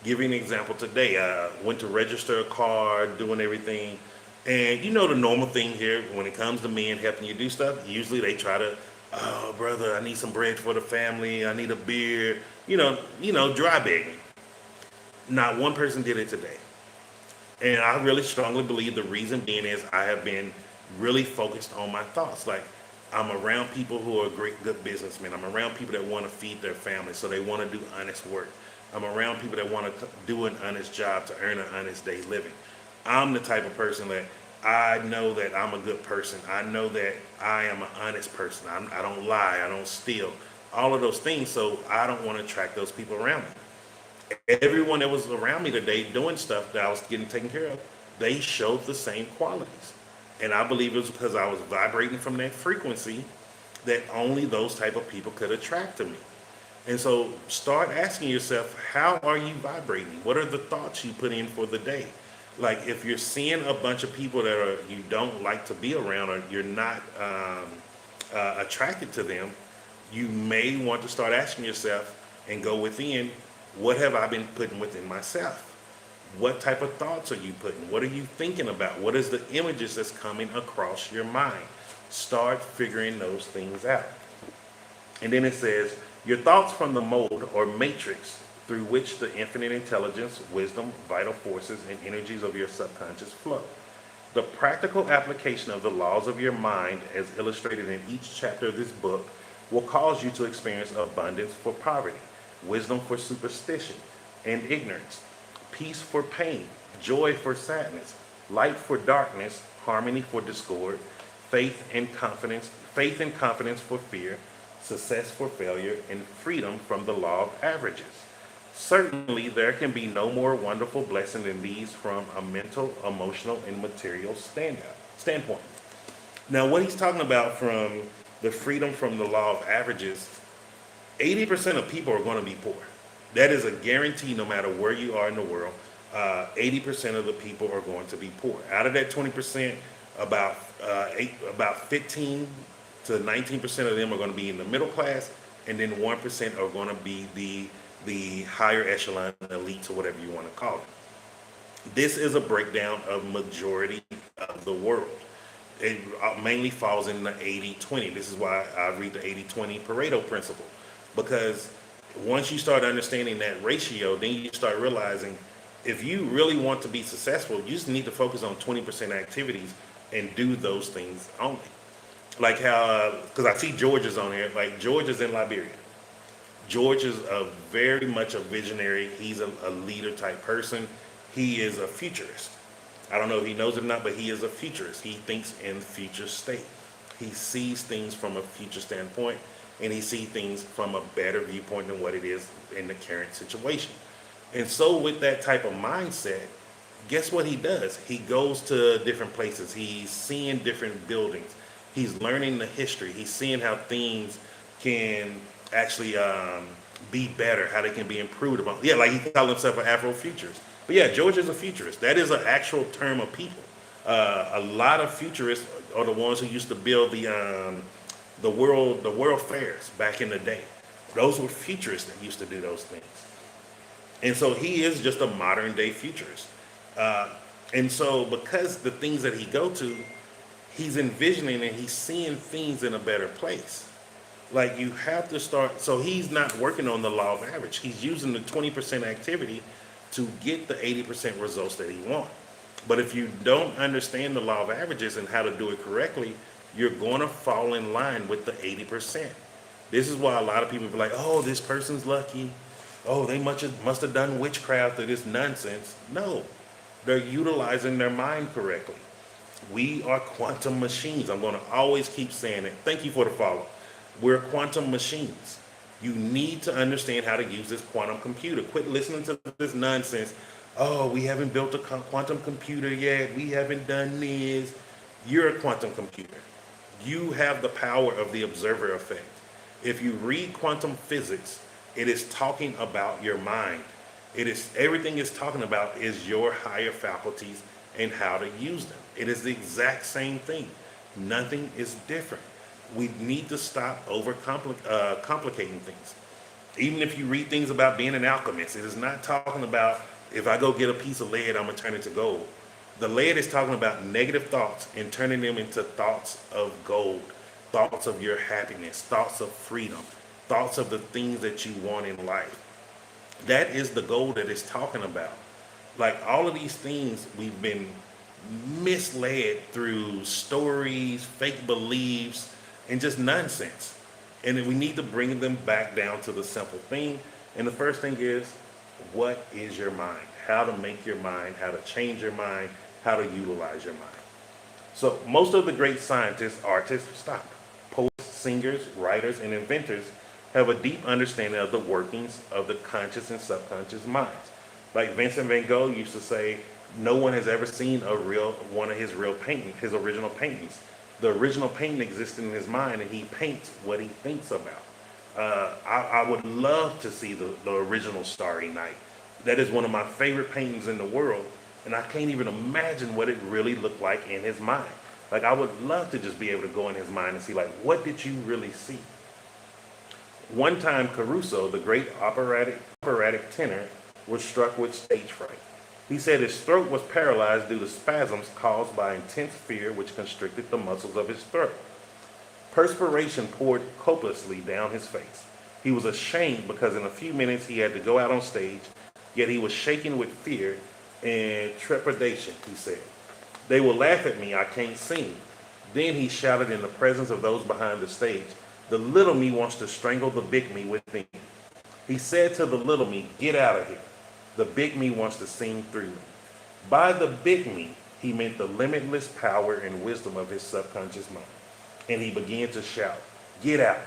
Give you an example today. I went to register a car, doing everything. And you know the normal thing here, when it comes to men helping you do stuff, usually they try to, oh, brother, I need some bread for the family. I need a beer. Dry begging. Not one person did it today. And I really strongly believe the reason being is I have been really focused on my thoughts. Like, I'm around people who are good businessmen. I'm around people that want to feed their family, so they want to do honest work. I'm around people that want to do an honest job to earn an honest day living. I'm the type of person that I know that I'm a good person. I know that I am an honest person. I don't lie. I don't steal. All of those things, so I don't want to attract those people around me. Everyone that was around me today doing stuff that I was getting taken care of, they showed the same qualities. And I believe it was because I was vibrating from that frequency that only those type of people could attract to me. And so start asking yourself, how are you vibrating? What are the thoughts you put in for the day? Like if you're seeing a bunch of people that you don't like to be around, or you're not attracted to them, you may want to start asking yourself and go within, what have I been putting within myself? What type of thoughts are you putting? What are you thinking about? What is the images that's coming across your mind? Start figuring those things out. And then it says, your thoughts from the mold or matrix through which the infinite intelligence, wisdom, vital forces, and energies of your subconscious flow. The practical application of the laws of your mind, as illustrated in each chapter of this book, will cause you to experience abundance for poverty, wisdom for superstition and ignorance, peace for pain, joy for sadness, light for darkness, harmony for discord, faith and confidence for fear, success for failure, and freedom from the law of averages. Certainly, there can be no more wonderful blessing than these from a mental, emotional, and material standpoint. Now, what he's talking about from the freedom from the law of averages, 80% of people are going to be poor. That is a guarantee no matter where you are in the world. 80% of the people are going to be poor. Out of that 20%, about 15 to 19% of them are going to be in the middle class, and then 1% are going to be the higher echelon elites, or whatever you want to call it. This is a breakdown of majority of the world. It mainly falls in the 80-20. This is why I read the 80-20 Pareto principle, because once you start understanding that ratio, then you start realizing if you really want to be successful, you just need to focus on 20% activities and do those things only. Like how, because I see George is on here, like George is in Liberia. George is a very much a visionary. He's a leader type person. He is a futurist. I don't know if he knows it or not, but he is a futurist. He thinks in future state. He sees things from a future standpoint, and he sees things from a better viewpoint than what it is in the current situation. And so, with that type of mindset, guess what he does? He goes to different places. He's seeing different buildings. He's learning the history. He's seeing how things can actually be better, how they can be improved upon. Yeah, like he called himself an Afrofuturist. But yeah, George is a futurist. That is an actual term of people. A lot of futurists are the ones who used to build the world fairs back in the day. Those were futurists that used to do those things. And so he is just a modern day futurist. Uh, and so because the things that he go to, he's envisioning and he's seeing things in a better place. Like you have to start, so he's not working on the law of average. He's using the 20% activity to get the 80% results that he wants. But if you don't understand the law of averages and how to do it correctly, you're going to fall in line with the 80%. This is why a lot of people be like, oh, this person's lucky. Oh, they must have done witchcraft or this nonsense. No, they're utilizing their mind correctly. We are quantum machines. I'm going to always keep saying it. Thank you for the follow. We're quantum machines. You need to understand how to use this quantum computer. Quit listening to this nonsense. Oh, we haven't built a quantum computer yet. We haven't done this. You're a quantum computer. You have the power of the observer effect. If you read quantum physics, it is talking about your mind. It is everything it's talking about is your higher faculties and how to use them. It is the exact same thing. Nothing is different. We need to stop complicating things. Even if you read things about being an alchemist, it is not talking about if I go get a piece of lead, I'm gonna turn it to gold. The lead is talking about negative thoughts and turning them into thoughts of gold, thoughts of your happiness, thoughts of freedom, thoughts of the things that you want in life. That is the goal that it's talking about. Like all of these things, we've been misled through stories, fake beliefs, and just nonsense. And then we need to bring them back down to the simple thing. And the first thing is, what is your mind? How to make your mind, how to change your mind, how to utilize your mind. So most of the great scientists, artists, poets, singers, writers, and inventors have a deep understanding of the workings of the conscious and subconscious minds. Like Vincent van Gogh used to say, no one has ever seen one of his real paintings, his original paintings. The original painting exists in his mind, and he paints what he thinks about. I would love to see the original Starry Night. That is one of my favorite paintings in the world, and I can't even imagine what it really looked like in his mind. Like I would love to just be able to go in his mind and see, like, what did you really see? One time, Caruso, the great operatic tenor, was struck with stage fright. He said his throat was paralyzed due to spasms caused by intense fear which constricted the muscles of his throat. Perspiration poured copiously down his face. He was ashamed because in a few minutes he had to go out on stage, yet he was shaking with fear and trepidation, he said. They will laugh at me, I can't sing. Then he shouted in the presence of those behind the stage, the little me wants to strangle the big me within. He said to the little me, get out of here. The big me wants to sing through me. By the big me, he meant the limitless power and wisdom of his subconscious mind. And he began to shout, get out,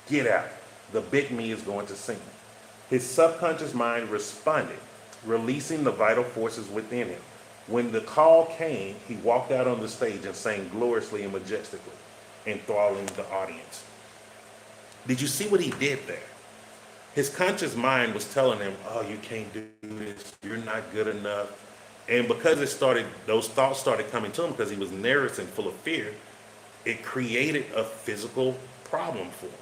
get out. The big me is going to sing. His subconscious mind responded, releasing the vital forces within him. When the call came, he walked out on the stage and sang gloriously and majestically, enthralling the audience. Did you see what he did there? His conscious mind was telling him, oh, you can't do this, you're not good enough. And because those thoughts started coming to him because he was nervous and full of fear, it created a physical problem for him.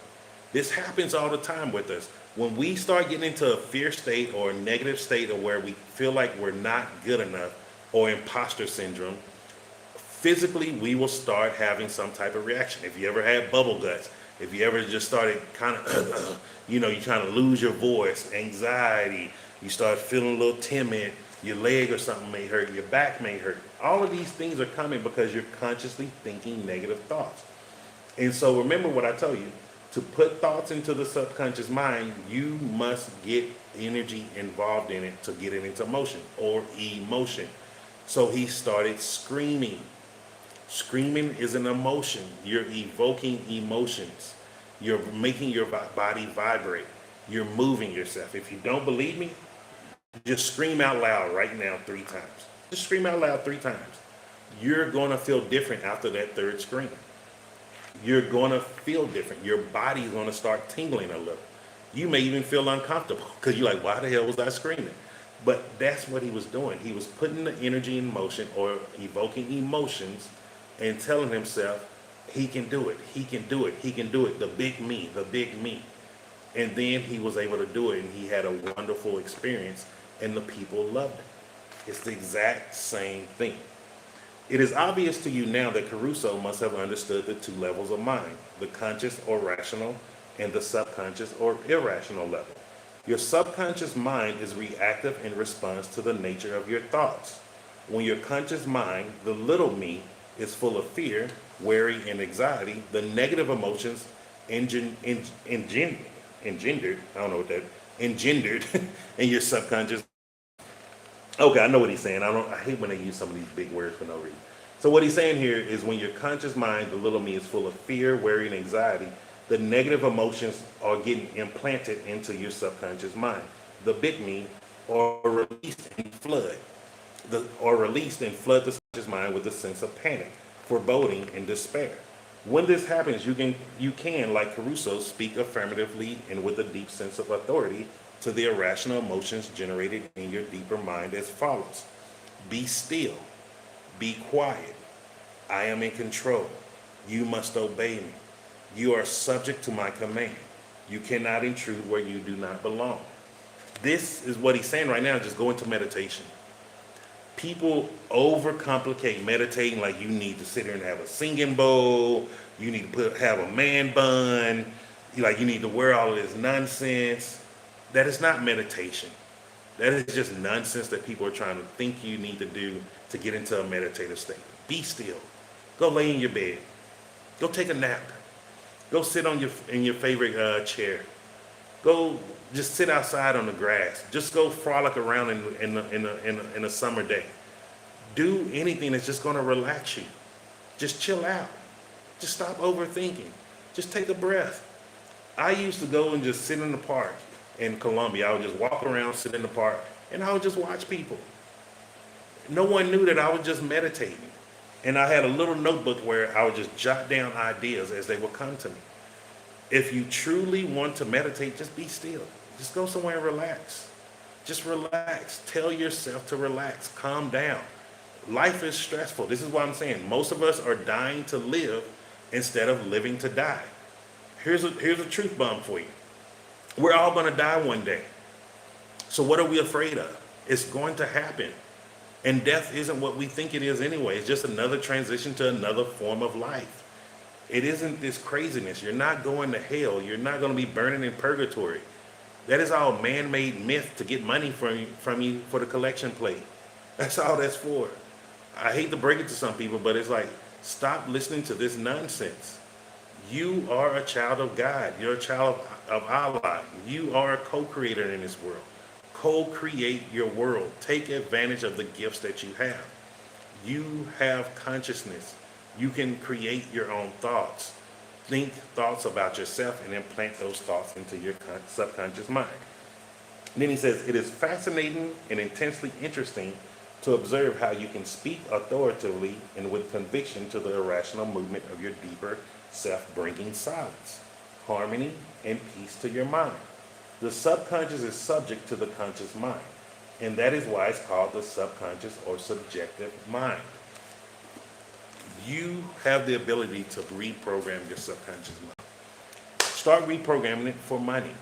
This happens all the time with us. When we start getting into a fear state or a negative state or where we feel like we're not good enough or imposter syndrome, physically we will start having some type of reaction. If you ever had bubble guts, if you ever just started kind of, you kind of lose your voice, anxiety, you start feeling a little timid, your leg or something may hurt, your back may hurt. All of these things are coming because you're consciously thinking negative thoughts. And so remember what I tell you, To put thoughts into the subconscious mind, you must get energy involved in it to get it into motion or emotion. So he started screaming. Screaming is an emotion. You're evoking emotions. You're making your body vibrate. You're moving yourself. If you don't believe me, just scream out loud right now 3 times. Just scream out loud 3 times. You're going to feel different after that third scream. You're going to feel different. Your body's going to start tingling a little. You may even feel uncomfortable because you're like, why the hell was I screaming? But that's what he was doing. He was putting the energy in motion or evoking emotions and telling himself, he can do it, he can do it, he can do it, the big me, the big me. And then he was able to do it, and he had a wonderful experience, and the people loved it. It's the exact same thing. It is obvious to you now that Caruso must have understood the 2 levels of mind, the conscious or rational, and the subconscious or irrational level. Your subconscious mind is reactive in response to the nature of your thoughts. When your conscious mind, the little me, is full of fear, worry, and anxiety, the negative emotions engendered, I don't know what that, engendered in your subconscious. Okay, I know what he's saying. I hate when they use some of these big words for no reason. So what he's saying here is when your conscious mind, the little me, is full of fear, worry, and anxiety, the negative emotions are getting implanted into your subconscious mind. The big me are released and flood. The subconscious mind with a sense of panic, foreboding, and despair. When this happens, you can, like Caruso, speak affirmatively and with a deep sense of authority to the irrational emotions generated in your deeper mind as follows. Be still. Be quiet. I am in control. You must obey me. You are subject to my command. You cannot intrude where you do not belong. This is what he's saying right now. Just go into meditation. People overcomplicate meditating like you need to sit here and have a singing bowl. You need to have a man bun. Like you need to wear all of this nonsense. That is not meditation. That is just nonsense that people are trying to think you need to do to get into a meditative state. Be still. Go lay in your bed. Go take a nap. Go sit in your favorite chair. Go just sit outside on the grass. Just go frolic around in a summer day. Do anything that's just going to relax you. Just chill out. Just stop overthinking. Just take a breath. I used to go and just sit in the park in Colombia. I would just walk around, sit in the park, and I would just watch people. No one knew that I was just meditating. And I had a little notebook where I would just jot down ideas as they would come to me. If you truly want to meditate, just be still. Just go somewhere and relax. Just relax. Tell yourself to relax. Calm down. Life is stressful. This is what I'm saying. Most of us are dying to live instead of living to die. Here's a truth bomb for you. We're all going to die one day. So what are we afraid of? It's going to happen. And death isn't what we think it is anyway. It's just another transition to another form of life. It isn't this craziness. You're not going to hell. You're not going to be burning in purgatory. That is all man-made myth to get money from you for the collection plate. That's all that's for. I hate to break it to some people, but it's like, stop listening to this nonsense. You are a child of God. You're a child of Allah. You are a co-creator in this world. Co-create your world. Take advantage of the gifts that you have. You have consciousness. You can create your own thoughts. Think thoughts about yourself and implant those thoughts into your subconscious mind. And then he says, it is fascinating and intensely interesting to observe how you can speak authoritatively and with conviction to the irrational movement of your deeper self, bringing silence, harmony, and peace to your mind. The subconscious is subject to the conscious mind, and that is why it's called the subconscious or subjective mind. You have the ability to reprogram your subconscious mind. Start reprogramming it for money.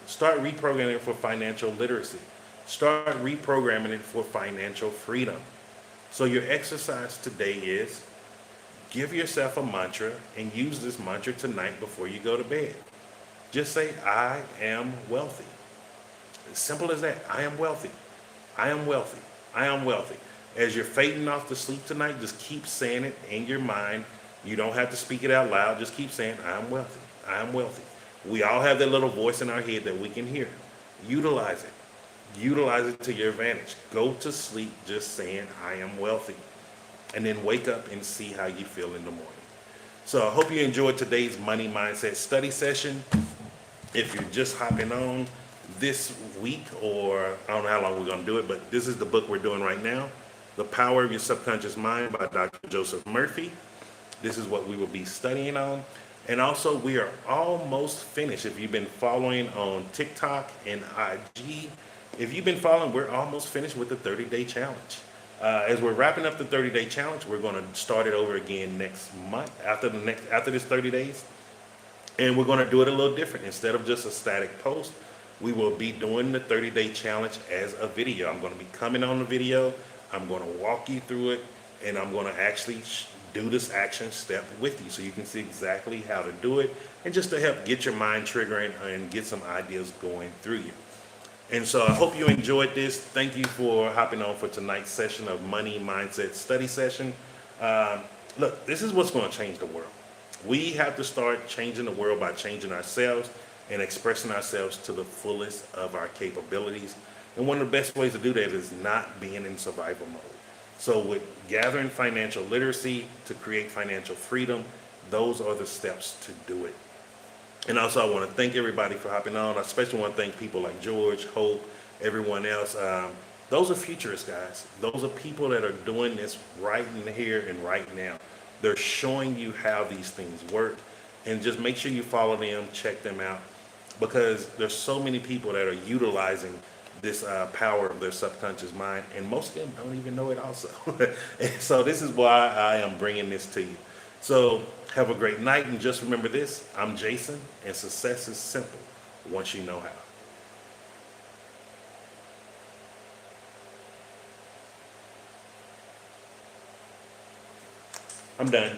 Start reprogramming it for financial literacy. Start reprogramming it for financial freedom. So your exercise today is give yourself a mantra and use this mantra tonight before you go to bed. Just say, I am wealthy. As simple as that. I am wealthy. I am wealthy. I am wealthy. As you're fading off to sleep tonight, just keep saying it in your mind. You don't have to speak it out loud. Just keep saying, I am wealthy. I am wealthy. We all have that little voice in our head that we can hear. Utilize it. Utilize it to your advantage. Go to sleep just saying, I am wealthy. And then wake up and see how you feel in the morning. So I hope you enjoyed today's Money Mindset study session. If you're just hopping on this week, or I don't know how long we're going to do it, but this is the book we're doing right now, The Power of Your Subconscious Mind by Dr. Joseph Murphy. This is what we will be studying on. And also, we are almost finished. If you've been following on TikTok and IG, if you've been following, we're almost finished with the 30-day challenge. As we're wrapping up the 30-day challenge, we're going to start it over again next month after this 30 days. And we're going to do it a little different. Instead of just a static post, we will be doing the 30-day challenge as a video. I'm going to be coming on the video. I'm going to walk you through it, and I'm going to actually do this action step with you so you can see exactly how to do it, and just to help get your mind triggering and get some ideas going through you. And so I hope you enjoyed this. Thank you for hopping on for tonight's session of Money Mindset Study Session. Look, this is what's going to change the world. We have to start changing the world by changing ourselves and expressing ourselves to the fullest of our capabilities. And one of the best ways to do that is not being in survival mode. So with gathering financial literacy to create financial freedom, those are the steps to do it. And also I want to thank everybody for hopping on. I especially want to thank people like George, Hope, everyone else. Those are futurists, guys. Those are people that are doing this right in here and right now. They're showing you how these things work. And just make sure you follow them, check them out, because there's so many people that are utilizing this power of their subconscious mind, and most of them don't even know it also. And so this is why I am bringing this to you. So have a great night, and just remember this: I'm Jason, and success is simple once you know how. I'm done.